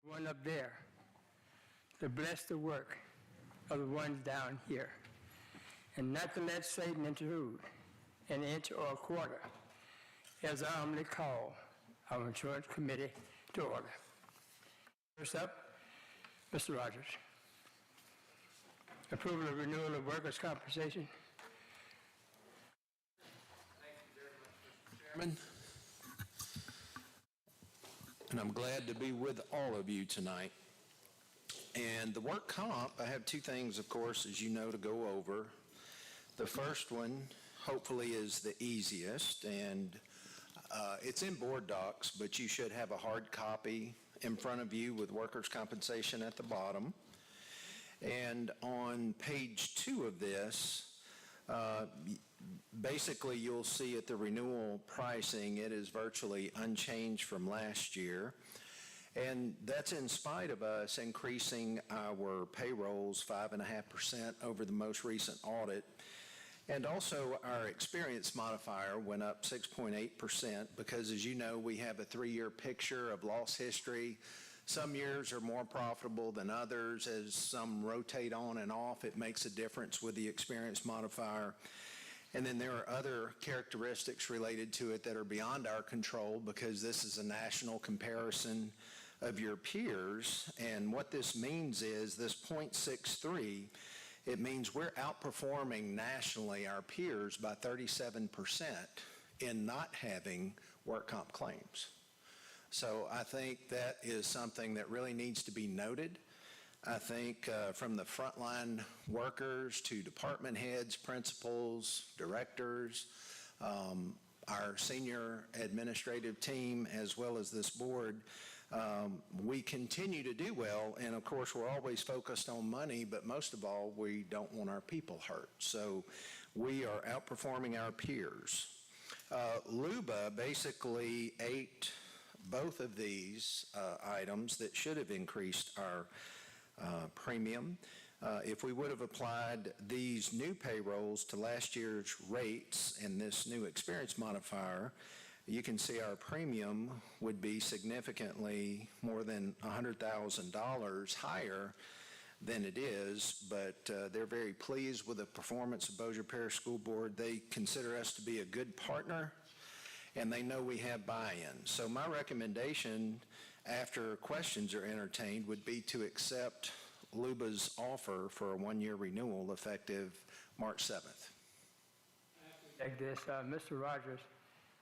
one up there to bless the work of the ones down here, and not to let Satan intrude an inch or a quarter, as I humbly call our insurance committee to order. First up, Mr. Rogers. Approval of renewal of workers' compensation. Thank you very much, Mr. Chairman. And I'm glad to be with all of you tonight. And the work comp, I have two things, of course, as you know, to go over. The first one, hopefully, is the easiest, and it's in board docs, but you should have a hard copy in front of you with workers' compensation at the bottom. And on page 2 of this, basically you'll see at the renewal pricing, it is virtually unchanged from last year. And that's in spite of us increasing our payrolls 5.5% over the most recent audit. And also our experience modifier went up 6.8% because, as you know, we have a 3-year picture of loss history. Some years are more profitable than others. As some rotate on and off, it makes a difference with the experience modifier. And then there are other characteristics related to it that are beyond our control because this is a national comparison of your peers. And what this means is this 0.63, it means we're outperforming nationally our peers by 37% in not having work comp claims. So I think that is something that really needs to be noted. I think from the frontline workers to department heads, principals, directors, our senior administrative team, as well as this board, we continue to do well. And of course, we're always focused on money, but most of all, we don't want our people hurt. So we are outperforming our peers. LUBA basically ate both of these items that should have increased our premium. If we would have applied these new payrolls to last year's rates and this new experience modifier, you can see our premium would be significantly more than $100,000 higher than it is, but they're very pleased with the performance of Bossier Parish School Board. They consider us to be a good partner, and they know we have buy-in. So my recommendation, after questions are entertained, would be to accept LUBA's offer for a 1-year renewal effective March 7th. Like this, Mr. Rogers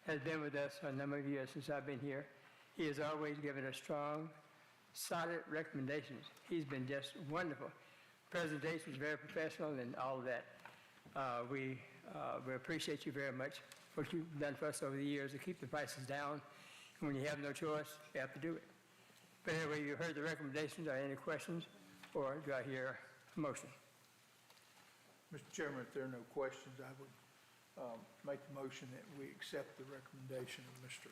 has been with us for a number of years since I've been here. He has always given us strong, solid recommendations. He's been just wonderful. Presentations very professional and all of that. We appreciate you very much, what you've done for us over the years to keep the prices down. And when you have no choice, you have to do it. But anyway, you heard the recommendations. Are there any questions? Or do I hear a motion? Mr. Chairman, if there are no questions, I would make the motion that we accept the recommendation of Mr.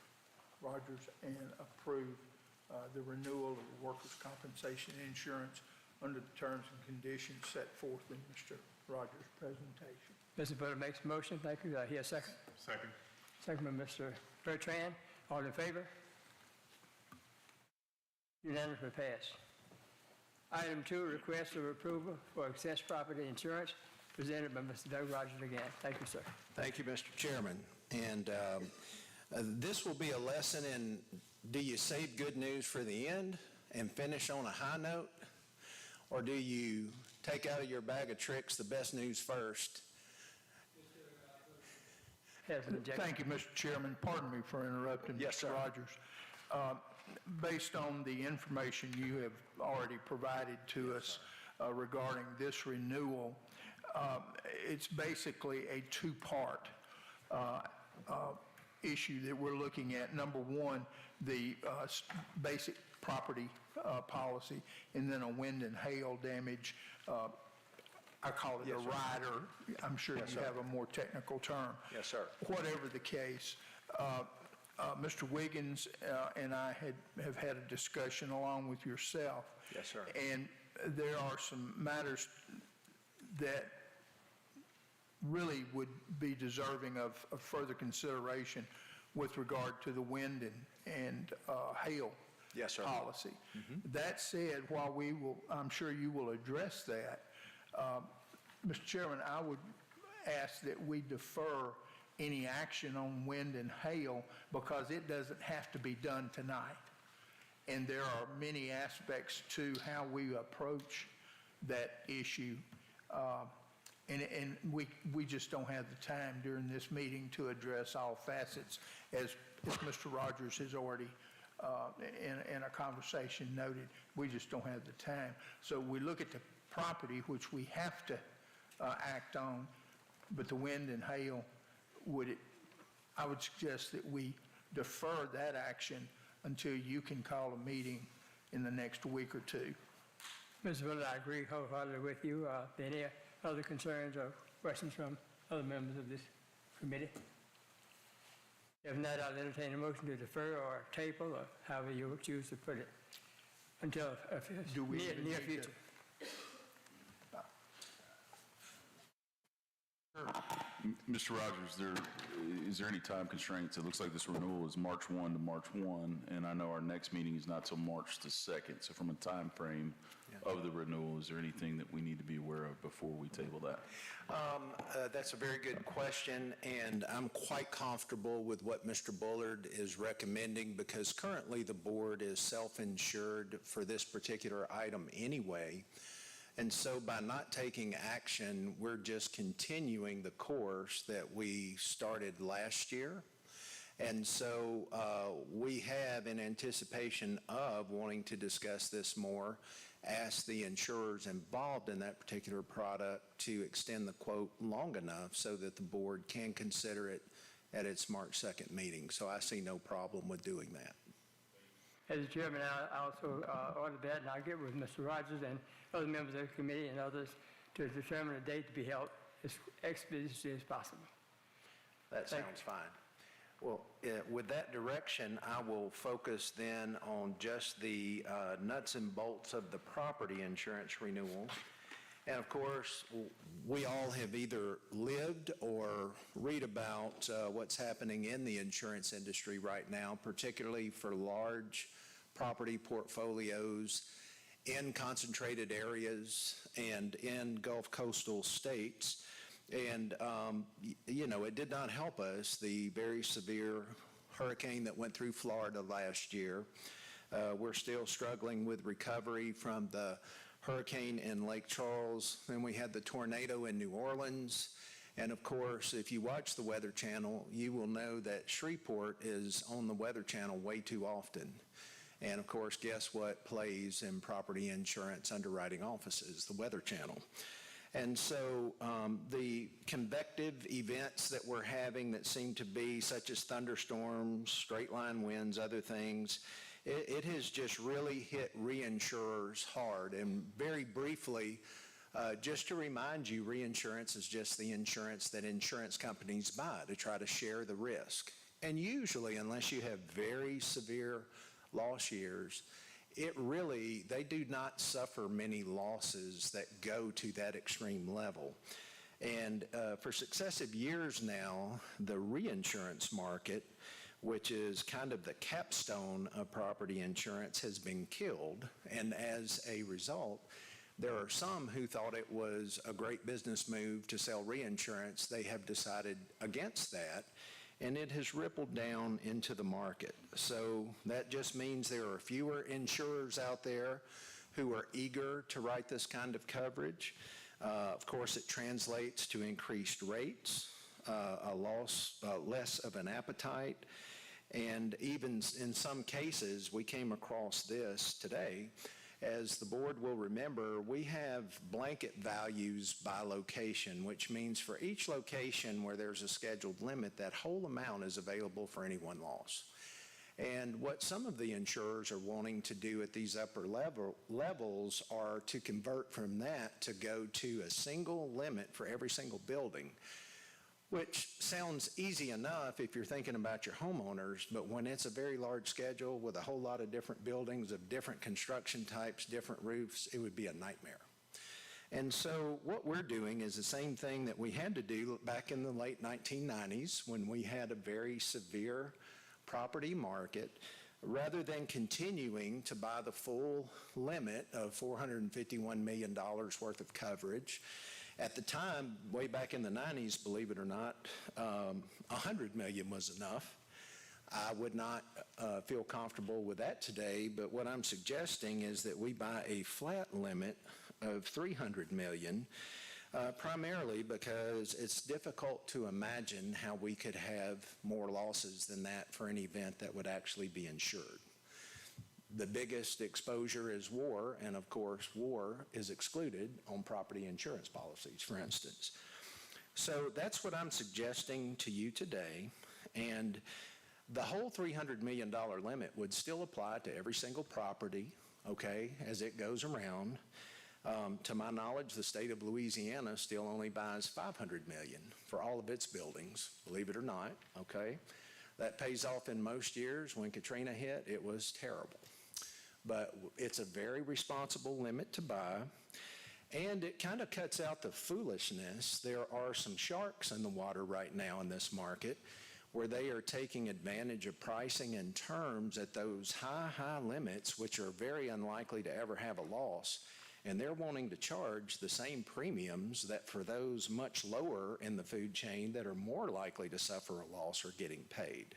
Rogers and approve the renewal of the workers' compensation insurance under the terms and conditions set forth in Mr. Rogers' presentation. Mr. Butler makes a motion. Thank you. Do I hear a second? Second. Second by Mr. Bertrand. All in favor? Unanimously passed. Item 2, request of approval for excess property insurance, presented by Mr. Doug Rogers again. Thank you, sir. Thank you, Mr. Chairman. And this will be a lesson in, do you save good news for the end and finish on a high note? Or do you take out of your bag of tricks the best news first? Thank you, Mr. Chairman. Pardon me for interrupting, Yes, Mr. sir. Rogers. Based on the information you have already provided to us regarding this renewal, it's basically a 2-part issue that we're looking at. Number one, the basic property policy, and then a wind and hail damage. I call it a rider. I'm sure you have a more technical term. Yes, sir. Whatever the case, Mr. Wiggins and I have had a discussion along with yourself. Yes, sir. And there are some matters that really would be deserving of further consideration with regard to the wind and hail Yes, sir. policy. That said, while we will, I'm sure you will address that, Mr. Chairman, I would ask that we defer any action on wind and hail because it doesn't have to be done tonight. And there are many aspects to how we approach that issue. And we just don't have the time during this meeting to address all facets, as Mr. Rogers has already, in a conversation noted. We just don't have the time. So we look at the property, which we have to act on, but the wind and hail, I would suggest that we defer that action until you can call a meeting in the next week or two. Mr. Miller, I agree wholeheartedly with you. Any other concerns or questions from other members of this committee? If not, I'll entertain a motion to defer or table, or however you choose to put it, until Do we near even need to- future. Mr. Rogers, is there any time constraints? It looks like this renewal is March 1 to March 1, and I know our next meeting is not till March the 2nd. So from a time frame of the renewal, is there anything that we need to be aware of before we table that? That's a very good question, and I'm quite comfortable with what Mr. Bullard is recommending because currently the board is self-insured for this particular item anyway. And so by not taking action, we're just continuing the course that we started last year. And so we have, in anticipation of wanting to discuss this more, asked the insurers involved in that particular product to extend the quote long enough so that the board can consider it at its March 2nd meeting. So I see no problem with doing that. As chairman, I also order that, and I'll get with Mr. Rogers and other members of the committee and others to determine a date to be held as expeditiously as possible. That sounds fine. Well, with that direction, I will focus then on just the nuts and bolts of the property insurance renewal. And of course, we all have either lived or read about what's happening in the insurance industry right now, particularly for large property portfolios in concentrated areas and in Gulf coastal states. And, it did not help us, the very severe hurricane that went through Florida last year. We're still struggling with recovery from the hurricane in Lake Charles. Then we had the tornado in New Orleans. And of course, if you watch the Weather Channel, you will know that Shreveport is on the Weather Channel way too often. And of course, guess what plays in property insurance underwriting offices? The Weather Channel. And so the convective events that we're having that seem to be such as thunderstorms, straight line winds, other things, it has just really hit reinsurers hard. And very briefly, just to remind you, reinsurance is just the insurance that insurance companies buy to try to share the risk. And usually, unless you have very severe loss years, they do not suffer many losses that go to that extreme level. And for successive years now, the reinsurance market, which is kind of the capstone of property insurance, has been killed. And as a result, there are some who thought it was a great business move to sell reinsurance. They have decided against that, and it has rippled down into the market. So that just means there are fewer insurers out there who are eager to write this kind of coverage. Of course, it translates to increased rates, less of an appetite, and even in some cases, we came across this today. As the board will remember, we have blanket values by location, which means for each location where there's a scheduled limit, that whole amount is available for any one loss. And what some of the insurers are wanting to do at these upper levels are to convert from that to go to a single limit for every single building, which sounds easy enough if you're thinking about your homeowners, but when it's a very large schedule with a whole lot of different buildings of different construction types, different roofs, it would be a nightmare. And so what we're doing is the same thing that we had to do back in the late 1990s when we had a very severe property market. rather than continuing to buy the full limit of $451 million worth of coverage. At the time, way back in the 90s, believe it or not, $100 million was enough. I would not feel comfortable with that today, but what I'm suggesting is that we buy a flat limit of $300 million, primarily because it's difficult to imagine how we could have more losses than that for an event that would actually be insured. The biggest exposure is war, and of course, war is excluded on property insurance policies, for instance. So that's what I'm suggesting to you today, and the whole $300 million limit would still apply to every single property, okay, as it goes around. To my knowledge, the state of Louisiana still only buys $500 million for all of its buildings, believe it or not, okay? That pays off in most years. When Katrina hit, it was terrible. But it's a very responsible limit to buy, and it kind of cuts out the foolishness. There are some sharks in the water right now in this market where they are taking advantage of pricing and terms at those high limits, which are very unlikely to ever have a loss. And they're wanting to charge the same premiums that for those much lower in the food chain that are more likely to suffer a loss are getting paid.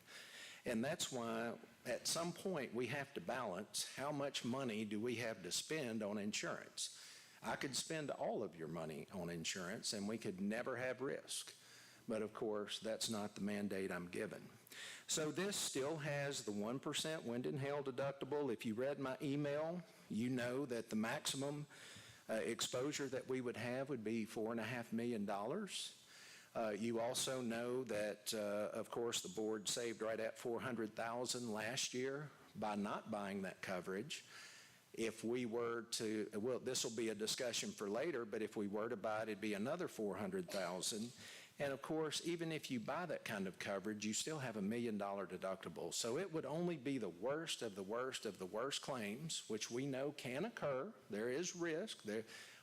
And that's why at some point we have to balance how much money do we have to spend on insurance. I could spend all of your money on insurance and we could never have risk. But of course, that's not the mandate I'm given. So this still has the 1% wind and hail deductible. If you read my email, you know that the maximum exposure that we would have would be $4.5 million. You also know that, of course, the board saved right at $400,000 last year by not buying that coverage. If we were to, well, this will be a discussion for later, but if we were to buy it, it'd be another $400,000. And of course, even if you buy that kind of coverage, you still have $1 million deductible. So it would only be the worst of the worst of the worst claims, which we know can occur. There is risk.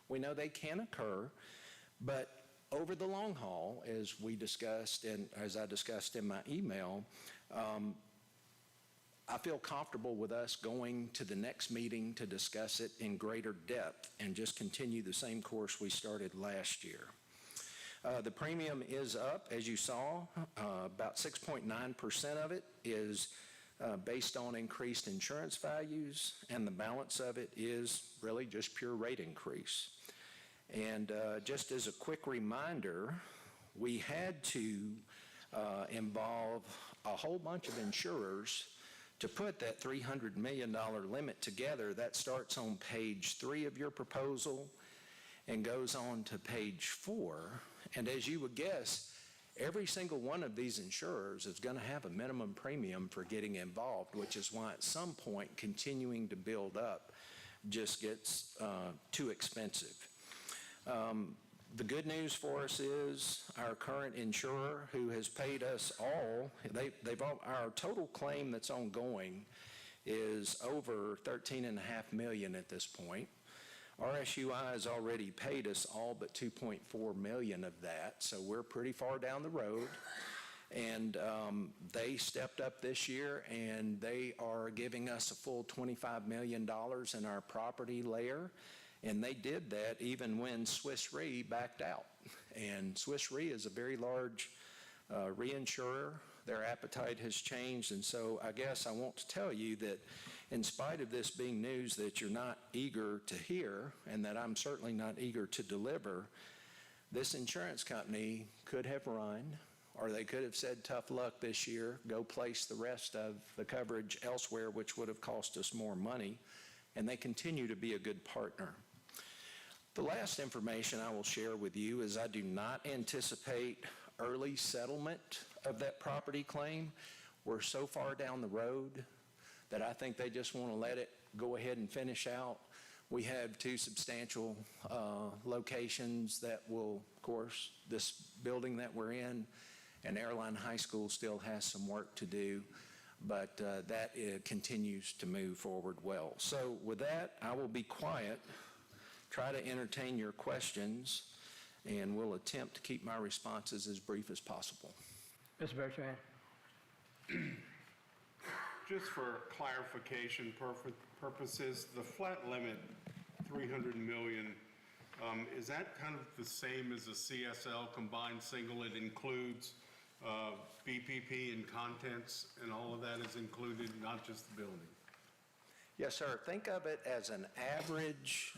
We know they can occur. But over the long haul, as we discussed and as I discussed in my email, I feel comfortable with us going to the next meeting to discuss it in greater depth and just continue the same course we started last year. The premium is up, as you saw. About 6.9% of it is based on increased insurance values, and the balance of it is really just pure rate increase. And just as a quick reminder, we had to involve a whole bunch of insurers to put that $300 million limit together. That starts on page 3 of your proposal and goes on to page 4. And as you would guess, every single one of these insurers is going to have a minimum premium for getting involved, which is why at some point continuing to build up just gets too expensive. The good news for us is our current insurer, who has paid us all, our total claim that's ongoing is over $13.5 million at this point. RSUI has already paid us all but $2.4 million of that, so we're pretty far down the road. And they stepped up this year, and they are giving us a full $25 million in our property layer. And they did that even when Swiss Re backed out. And Swiss Re is a very large reinsurer. Their appetite has changed. And so I guess I want to tell you that in spite of this being news that you're not eager to hear, and that I'm certainly not eager to deliver, this insurance company could have run, or they could have said, tough luck this year, go place the rest of the coverage elsewhere, which would have cost us more money. And they continue to be a good partner. The last information I will share with you is I do not anticipate early settlement of that property claim. We're so far down the road that I think they just want to let it go ahead and finish out. We have 2 substantial locations that will, of course, this building that we're in and Airline High School still has some work to do, but that continues to move forward well. So with that, I will be quiet, try to entertain your questions, and we'll attempt to keep my responses as brief as possible. Mr. Bertrand. just for clarification purposes, the flat limit, 300 million, is that kind of the same as a CSL combined single? It includes BPP and contents, and all of that is included, not just the building? Yes, sir. Think of it as an average,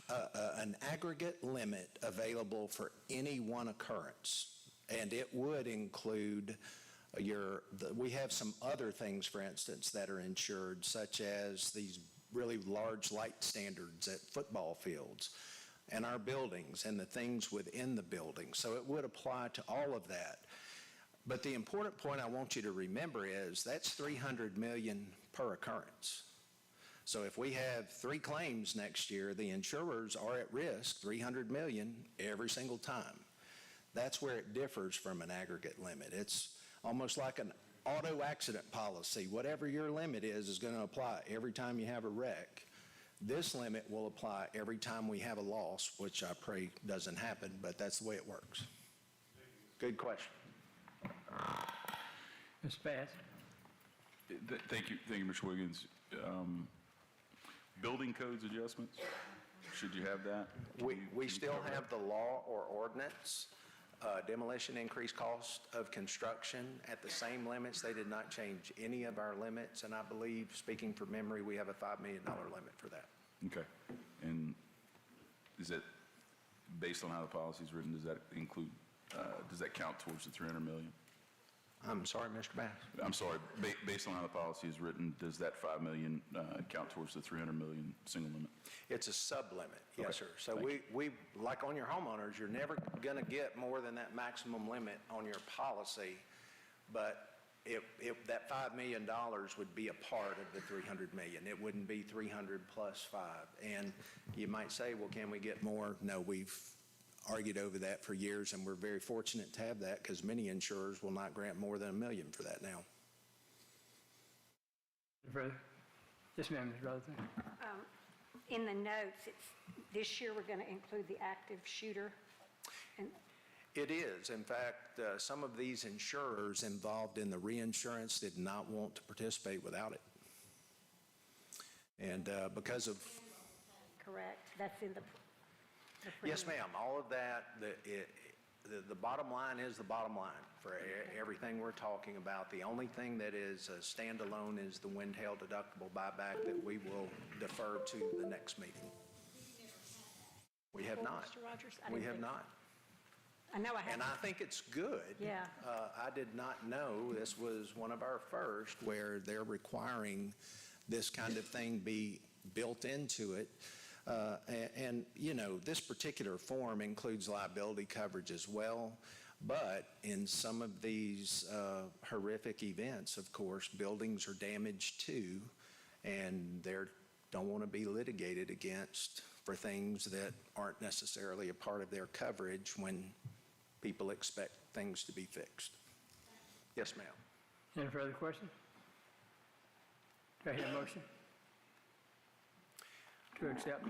an aggregate limit available for any one occurrence. And it would include we have some other things, for instance, that are insured, such as these really large light standards at football fields and our buildings and the things within the building. So it would apply to all of that. But the important point I want you to remember is that's 300 million per occurrence. So if we have 3 claims next year, the insurers are at risk 300 million every single time. That's where it differs from an aggregate limit. It's almost like an auto accident policy. Whatever your limit is going to apply every time you have a wreck. This limit will apply every time we have a loss, which I pray doesn't happen, but that's the way it works. Good question. Ms. Bass? Thank you, Mr. Wiggins. Building codes adjustments, should you have that? We still have the law or ordinance, demolition increased cost of construction at the same limits. They did not change any of our limits, and I believe, speaking from memory, we have a $5 million limit for that. Okay. And is that, based on how the policy is written, does that include, does that count towards the 300 million? I'm sorry, Mr. Bass. I'm sorry, based on how the policy is written, does that 5 million count towards the 300 million single limit? It's a sub-limit, yes, Okay. sir. So Thank we, like on your homeowners, you're never going to get more than that maximum limit on your policy, but that $5 million would be a part of the 300 million. It wouldn't be 300 plus 5. And you might say, well, can we get more? No, we've argued over that for years, and we're very fortunate to have that because many insurers will not grant more than $1 million for that now. Further? Yes, ma'am, Ms. Rutherford. In the notes, this year we're going to include the active shooter. And It is. In fact, some of these insurers involved in the reinsurance did not want to participate without it. And because of... correct, that's in the Yes, premium. ma'am. All of that, the bottom line is the bottom line for everything we're talking about. The only thing that is a standalone is the wind-hail deductible buyback that we will defer to the next meeting. We have Well, not. Mr. Rogers, I We didn't have think- not. I know I have. And I think it's good. Yeah. I did not know this was one of our first where they're requiring this kind of thing be built into it. And, you know, this particular form includes liability coverage as well. But in some of these horrific events, of course, buildings are damaged too, and they don't want to be litigated against for things that aren't necessarily a part of their coverage when people expect things to be fixed. Yes, ma'am. Any further questions? Do I hear a motion to accept?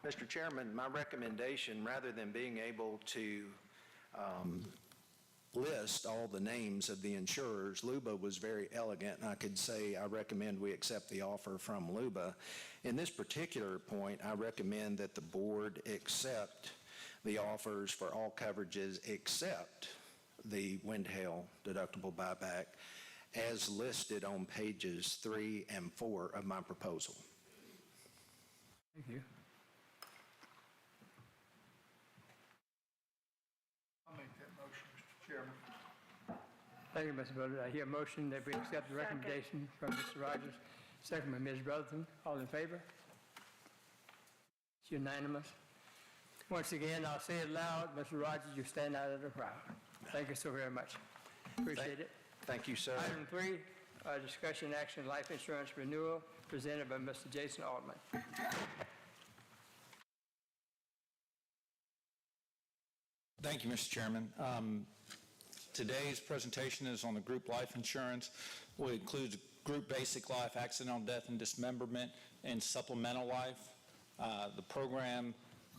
Mr. Chairman, my recommendation, rather than being able to list all the names of the insurers, Luba was very elegant, and I could say I recommend we accept the offer from Luba. In this particular point, I recommend that the board accept the offers for all coverages except the wind-hail deductible buyback as listed on pages 3 and 4 of my proposal. Thank you. I'll make that motion, Mr. Chairman. Thank you, Mr. Butler. I hear a motion that we accept the Second. recommendation from Mr. Rogers, second by Ms. Brotherton. All in favor? It's unanimous. Once again, I'll say it loud, Mr. Rogers, you stand out of the crowd. Thank you so very much. Appreciate it. Thank you, sir. Item 3, discussion action, life insurance renewal, presented by Mr. Jason Altman. Thank you, Mr. Chairman. Today's presentation is on the group life insurance, which includes group basic life, accidental death and dismemberment, and supplemental life. The program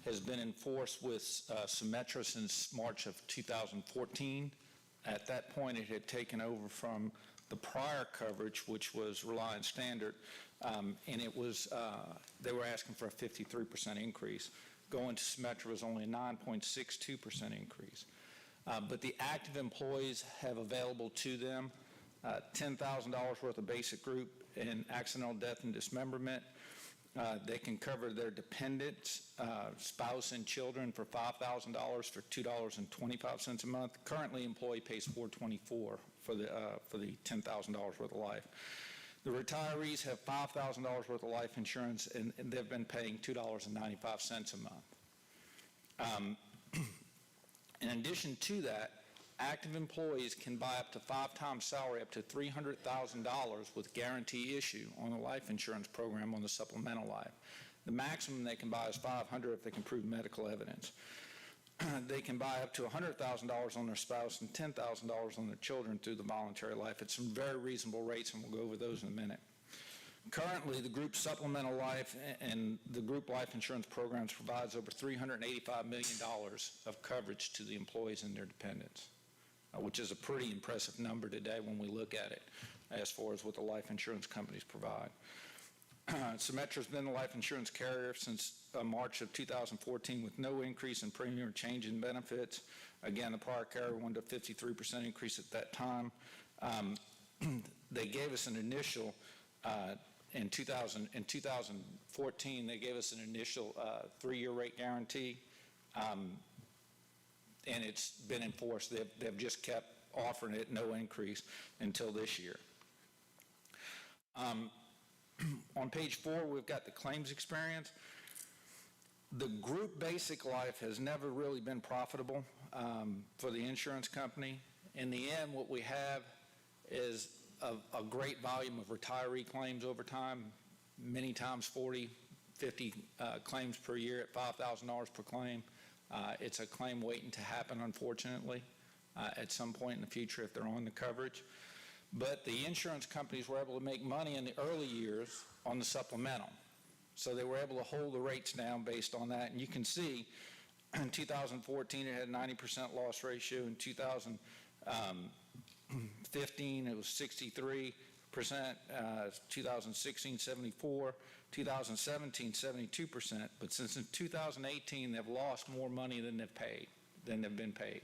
has been in force with Symetra since March of 2014. At that point, it had taken over from the prior coverage, which was Reliance Standard, and it was, they were asking for a 53% increase. Going to Symetra was only a 9.62% increase. But the active employees have available to them $10,000 worth of basic group and accidental death and dismemberment. They can cover their dependents, spouse and children for $5,000 for $2.25 a month. Currently, employee pays $424 for the $10,000 worth of life. The retirees have $5,000 worth of life insurance, and they've been paying $2.95 a month. In addition to that, active employees can buy up to 5 times salary, up to $300,000 with guarantee issue on the life insurance program on the supplemental life. The maximum they can buy is $500,000 if they can prove medical evidence. They can buy up to $100,000 on their spouse and $10,000 on their children through the voluntary life. It's some very reasonable rates, and we'll go over those in a minute. Currently, the group supplemental life and the group life insurance programs provides over $385 million of coverage to the employees and their dependents, which is a pretty impressive number today when we look at it as far as what the life insurance companies provide. Symetra's been the life insurance carrier since March of 2014 with no increase in premium or change in benefits. Again, the prior carrier wanted a 53% increase at that time. They gave us an initial, in 2014, they gave us an initial 3-year rate guarantee, and it's been enforced. They've just kept offering it, no increase, until this year. On page 4, we've got the claims experience. The group basic life has never really been profitable for the insurance company. In the end, what we have is a great volume of retiree claims over time, many times 40, 50 claims per year at $5,000 per claim. It's a claim waiting to happen, unfortunately, at some point in the future if they're on the coverage. But the insurance companies were able to make money in the early years on the supplemental. So they were able to hold the rates down based on that. And you can see in 2014 it had a 90% loss ratio. In 2015 it was 63%, 2016 74%, 2017 72%. But since in 2018 they've lost more money than they've been paid.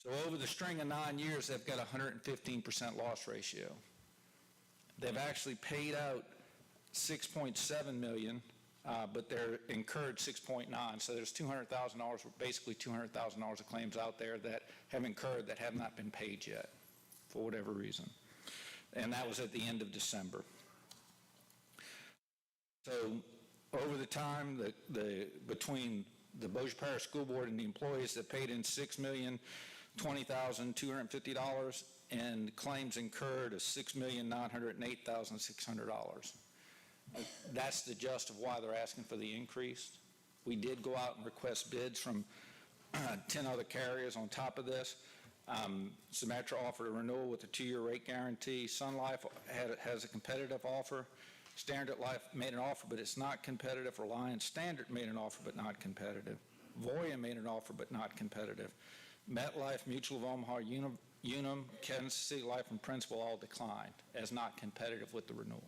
So over the string of 9 years, they've got a 115% loss ratio. They've actually paid out $6.7 million, but they're incurred $6.9. So there's $200,000, basically $200,000 of claims out there that have incurred that have not been paid yet for whatever reason. And that was at the end of December. So over the time, between the Bossier Parish School Board and the employees that paid in $6,020,250 and claims incurred of $6,908,600. That's the gist of why they're asking for the increase. We did go out and request bids from 10 other carriers on top of this. Symetra offered a renewal with a 2-year rate guarantee. Sun Life has a competitive offer. Standard Life made an offer, but it's not competitive. Reliance Standard made an offer, but not competitive. Voya made an offer, but not competitive. MetLife, Mutual of Omaha, Unum, Kansas City Life, and Principal all declined as not competitive with the renewal.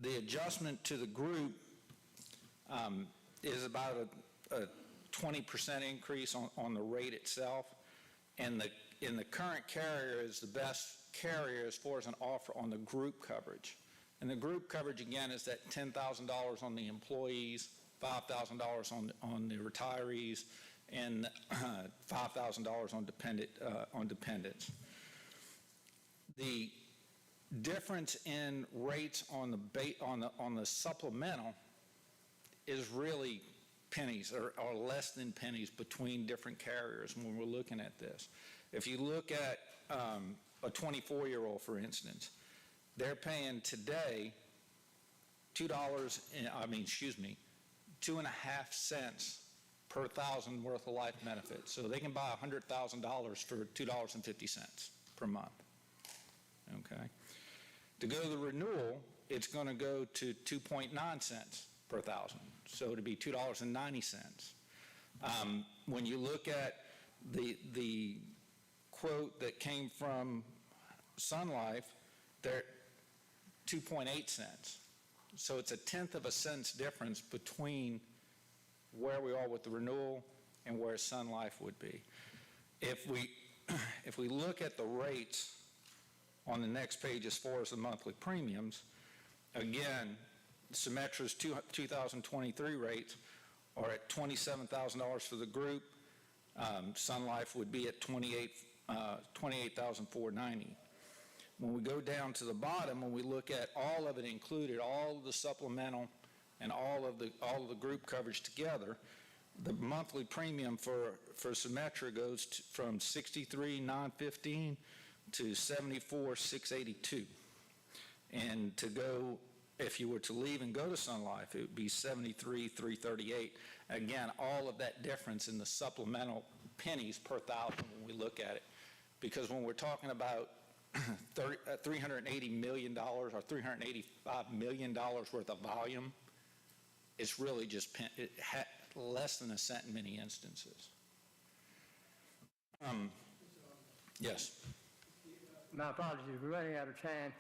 The adjustment to the group is about a 20% increase on the rate itself, and the current carrier is the best carrier as far as an offer on the group coverage. And the group coverage, again, is that $10,000 on the employees, $5,000 on the retirees, and $5,000 on dependents. The difference in rates on the supplemental is really pennies or less than pennies between different carriers when we're looking at this. If you look at a 24-year-old, for instance, they're paying today $2.5 cents per thousand worth of life benefits. So they can buy $100,000 for $2.50 per month. Okay. To go to the renewal, it's going to go to 2.9 cents per thousand. So it'd be $2.90. When you look at the quote that came from Sun Life, they're 2.8 cents. So it's a tenth of a cent's difference between where we are with the renewal and where Sun Life would be. If we look at the rates on the next page as far as the monthly premiums, again, Symetra's 2023 rates are at $27,000 for the group. Sun Life would be at $28,490. When we go down to the bottom, when we look at all of it included, all of the supplemental and all of the group coverage together, the monthly premium for Symetra goes from $63,915 to $74,682. And to go, if you were to leave and go to Sun Life, it would be $73,338. Again, all of that difference in the supplemental pennies per thousand when we look at it. Because when we're talking about $380 million or $385 million worth of volume, it's really just less than a cent in many instances. Yes. My apologies, we're running out of time.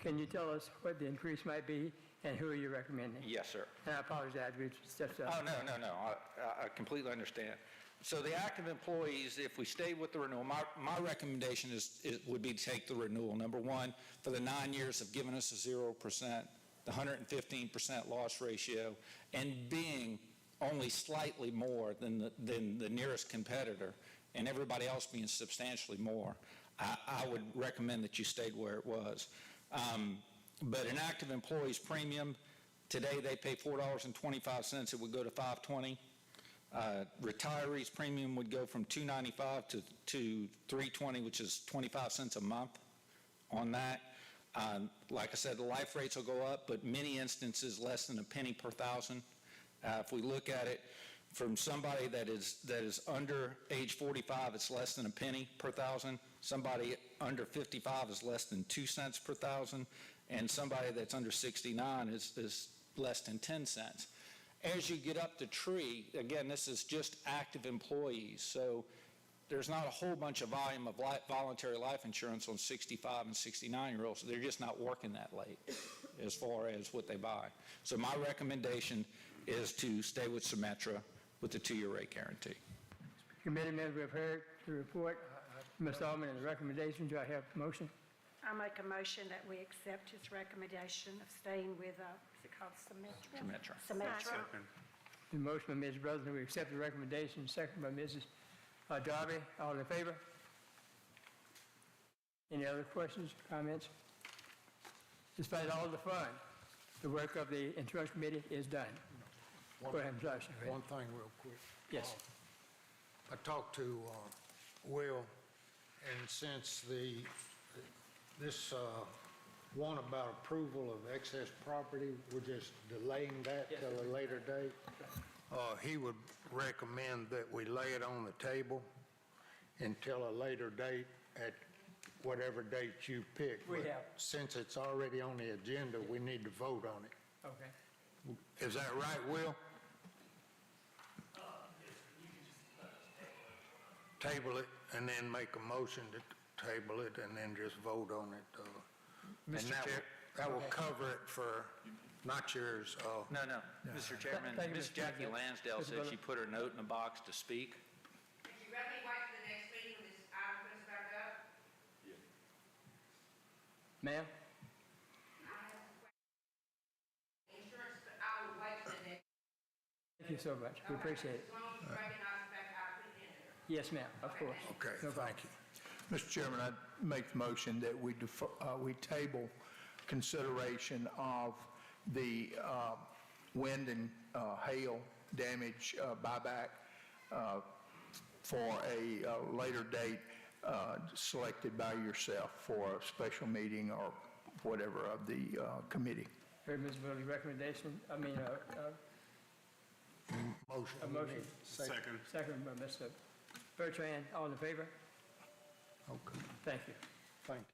Can you tell us what the increase might be and who are you recommending? Yes, sir. And I apologize, we stepped up. Oh, no. I completely understand. So the active employees, if we stay with the renewal, my recommendation would be to take the renewal. Number one, for the 9 years have given us a 0%, the 115% loss ratio, and being only slightly more than the nearest competitor, and everybody else being substantially more, I would recommend that you stayed where it was. But an active employee's premium, today they pay $4.25, it would go to $5.20. Retirees' premium would go from $2.95 to $3.20, which is 25 cents a month on that. Like I said, the life rates will go up, but many instances less than a penny per thousand. If we look at it from somebody that is under age 45, it's less than a penny per thousand. Somebody under 55 is less than 2 cents per thousand, and somebody that's under 69 is less than 10 cents. As you get up the tree, again, this is just active employees, so there's not a whole bunch of volume of voluntary life insurance on 65 and 69-year-olds. They're just not working that late as far as what they buy. So my recommendation is to stay with Symetra with the 2-year rate guarantee. Committee members, we've heard the report, Ms. Alman, and the recommendation. Do I have a motion? I make a motion that we accept his recommendation of staying with, what's it called, Symetra? Symetra. The motion by Ms. Brotherton, we accept the recommendation, second by Mrs. Darby. All in favor? Any other questions, comments? Despite all the fun, the work of the insurance committee is done. Go ahead, Mr. Larson. One thing real quick. Yes. I talked to Will, and since this one about approval of excess property, we're just delaying that till a later date. He would recommend that we lay it on the table until a later date at whatever date you pick. We But have. since it's already on the agenda, we need to vote on it. Okay. Is that right, Will? Table it and then make a motion to table it and then just vote on it. And that will cover it for, not yours. No. Mr. Chairman, Thank you, Ms. Mr. Jackie President. Lansdale Mr. said Butler. she put her note in a box to speak. Would you rather me wait for the next meeting when this item comes back up? Ma'am? Insurance, but I will wait for the next. Thank you so much. We appreciate it. As long as you recognize the fact I put it in there. Yes, ma'am, of course. Okay, No problem. thank you. Mr. Chairman, I make the motion that we table consideration of the wind and hail damage buyback for a later date selected by yourself for a special meeting or whatever of the committee. Heard Ms. Bully's recommendation, Motion. a motion. Second. Second by Mr. Bertrand. All in favor? Okay, Thank you. thank you.